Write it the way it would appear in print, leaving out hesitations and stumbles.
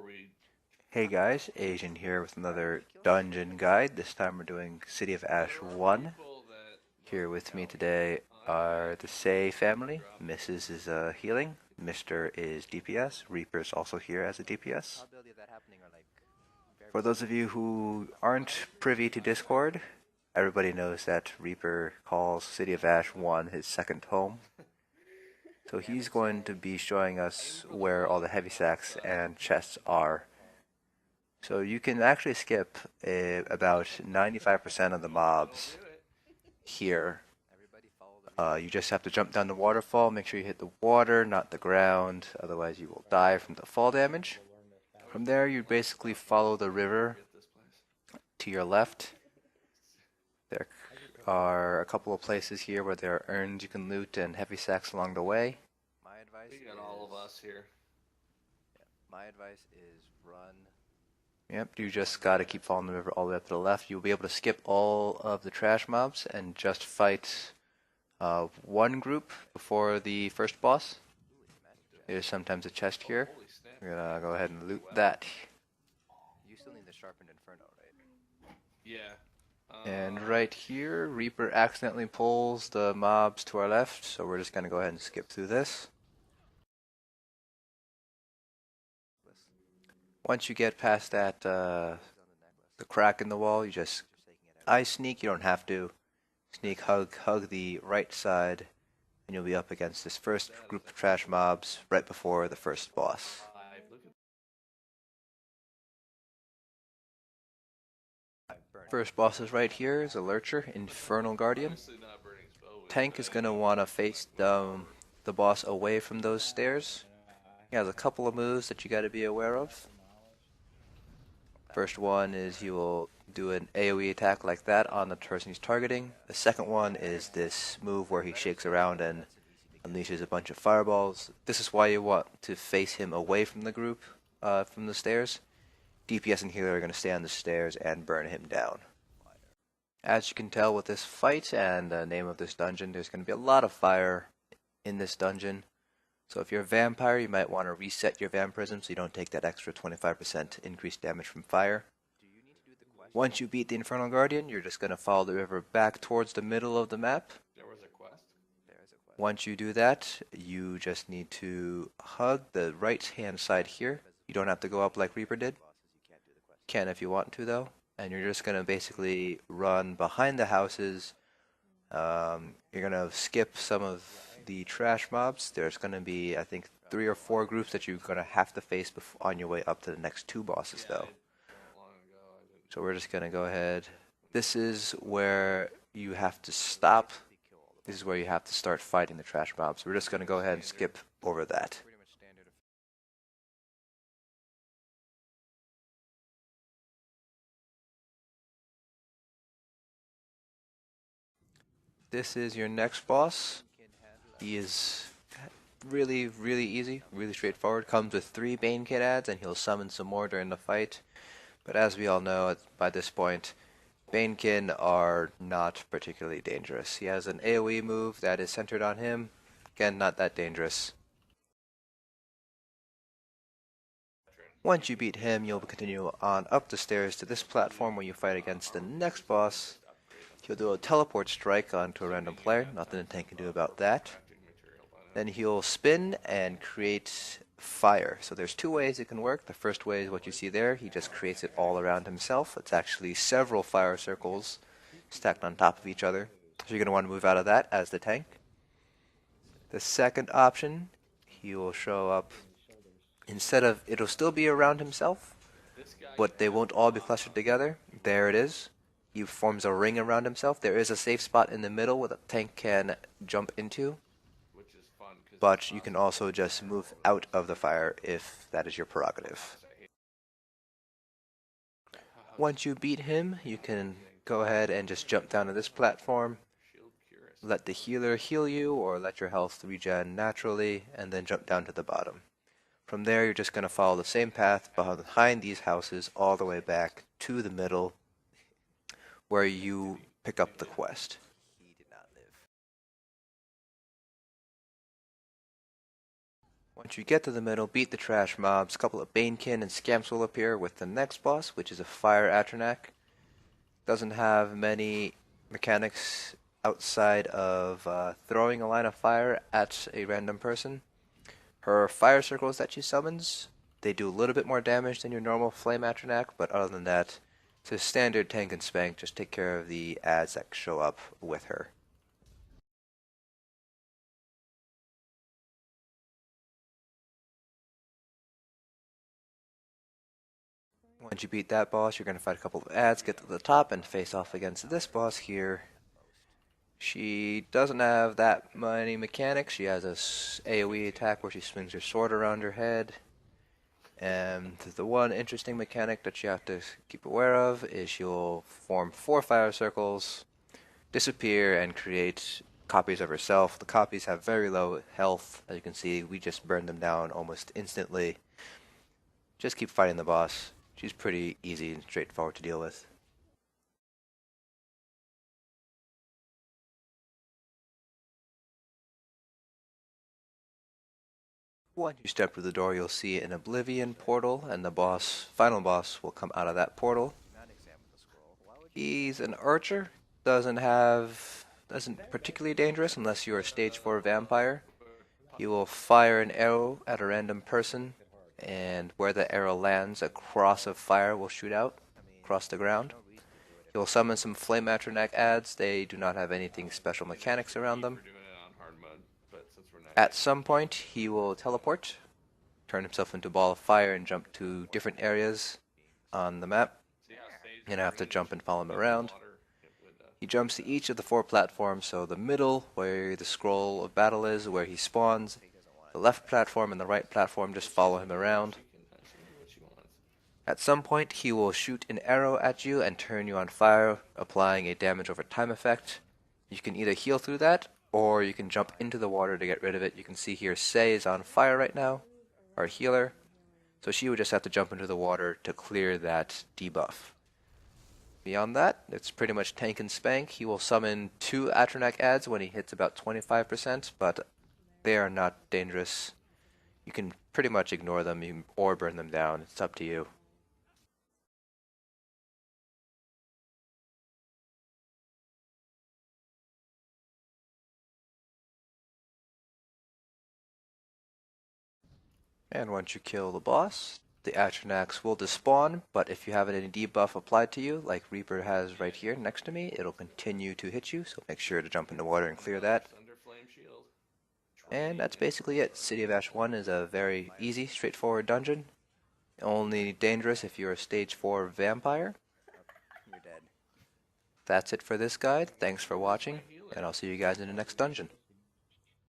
before we. Hey guys, Asian here with another dungeon guide. This time we're doing City of Ash There are 1. people that Here with me help today are the Say family. drop. Mrs. is healing, Mr. is DPS, Reaper's also here as a DPS. For those of you who aren't privy to Discord, everybody knows that Reaper calls City of Ash 1 his second home. So he's going to be showing us where all the heavy sacks and chests are. So you can actually skip about 95% of the mobs here. You just have to jump down the waterfall, make sure you hit the water, not the ground, otherwise you will die from the fall damage. From there you basically follow the river to your left. There are a couple of places here where there are urns you can loot and heavy sacks along the way. We got all of us here. My advice is run. Yep, you just gotta keep following the river all the way up to the left. You'll be able to skip all of the trash mobs and just fight one group before the first boss. There's sometimes a chest here. Holy snap. We're gonna go ahead and loot that. You still need the sharpened inferno, right? Yeah. And right here, Reaper accidentally pulls the mobs to our left, so we're just gonna go ahead and skip through this. Once you get past that, the crack in the wall, you just sneak. You don't have to. Sneak, hug the right side, and you'll be up against this first group of trash mobs right before the first boss. First boss is right here, is a Lurcher, Infernal Guardian. Tank is going to want to face the boss away from those stairs. He has a couple of moves that you got to be aware of. First one is he will do an AoE attack like that on the person he's targeting. The second one is this move where he shakes around and unleashes a bunch of fireballs. This is why you want to face him away from the group, from the stairs. DPS and healer are going to stay on the stairs and burn him down. As you can tell with this fight and the name of this dungeon, there's going to be a lot of fire in this dungeon. So if you're a vampire, you might want to reset your vampirism so you don't take that extra 25% increased damage from fire. Once you beat the Infernal Guardian, you're just going to follow the river back towards the middle of the map. There was a quest? Once you do that, you just need to hug the right-hand side here. You don't have to go up like Reaper did. You can if you want to, though. And you're just going to basically run behind the houses. You're going to skip some of the trash mobs. There's going to be, I think, 3 or 4 groups that you're going to have to face on your way up to the next 2 bosses, though. So we're just going to go ahead. This is where you have to stop. This is where you have to start fighting the trash mobs. We're just going to go ahead and skip over that. This is your next boss. He is really easy, really straightforward. Comes with 3 Banekin adds, and he'll summon some more during the fight. But as we all know, by this point, Banekin are not particularly dangerous. He has an AoE move that is centered on him. Again, not that dangerous. Once you beat him, you'll continue on up the stairs to this platform where you fight against the next boss. He'll do a teleport strike onto a random player. Nothing the tank can do about that. Then he'll spin and create fire. So there's 2 ways it can work. The first way is what you see there. He just creates it all around himself. It's actually several fire circles stacked on top of each other. So you're going to want to move out of that as the tank. The second option, he will show up. Instead of, it'll still be around himself, but they won't all be clustered together. There it is. He forms a ring around himself. There is a safe spot in the middle where the tank can jump into. But you can also just move out of the fire if that is your prerogative. Once you beat him, you can go ahead and just jump down to this platform. Let the healer heal you or let your health regen naturally, and then jump down to the bottom. From there, you're just going to follow the same path behind these houses all the way back to the middle where you pick up the quest. Once you get to the middle, beat the trash mobs. A couple of Banekin and Scamps will appear with the next boss, which is a Fire Atronach. Doesn't have many mechanics outside of throwing a line of fire at a random person. Her fire circles that she summons, they do a little bit more damage than your normal Flame Atronach, but other than that, it's a standard tank and spank. Just take care of the ads that show up with her. Once you beat that boss, you're going to fight a couple of ads, get to the top, and face off against this boss here. She doesn't have that many mechanics. She has a AoE attack where she swings her sword around her head. And the one interesting mechanic that you have to keep aware of is she'll form 4 fire circles, disappear, and create copies of herself. The copies have very low health. As you can see, we just burned them down almost instantly. Just keep fighting the boss. She's pretty easy and straightforward to deal with. Once you step through the door, you'll see an Oblivion portal, and the final boss, will come out of that portal. He's an archer, isn't particularly dangerous unless you're a stage 4 vampire. He will fire an arrow at a random person, and where the arrow lands, a cross of fire will shoot out across the ground. He will summon some Flame Atronach ads. They do not have anything special mechanics around them. At some point, he will teleport, turn himself into a ball of fire, and jump to different areas on the map. And I have to jump and follow him around. He jumps to each of the 4 platforms, so the middle, where the scroll of battle is, where he spawns, the left platform and the right platform, just follow him around. At some point, he will shoot an arrow at you and turn you on fire, applying a damage over time effect. You can either heal through that, or you can jump into the water to get rid of it. You can see here Sei is on fire right now, our healer, so she would just have to jump into the water to clear that debuff. Beyond that, it's pretty much tank and spank. He will summon 2 Atronach ads when he hits about 25%, but they are not dangerous. You can pretty much ignore them or burn them down. It's up to you. And once you kill the boss, the Atronachs will despawn, but if you have any debuff applied to you, like Reaper has right here next to me, it'll continue to hit you, so make sure to jump in the water and clear that. And that's basically it. City of Ash 1 is a very easy, straightforward dungeon. Only dangerous if you're a stage 4 vampire. You're dead. That's it for this guide. Thanks for watching, and I'll see you guys in the next dungeon.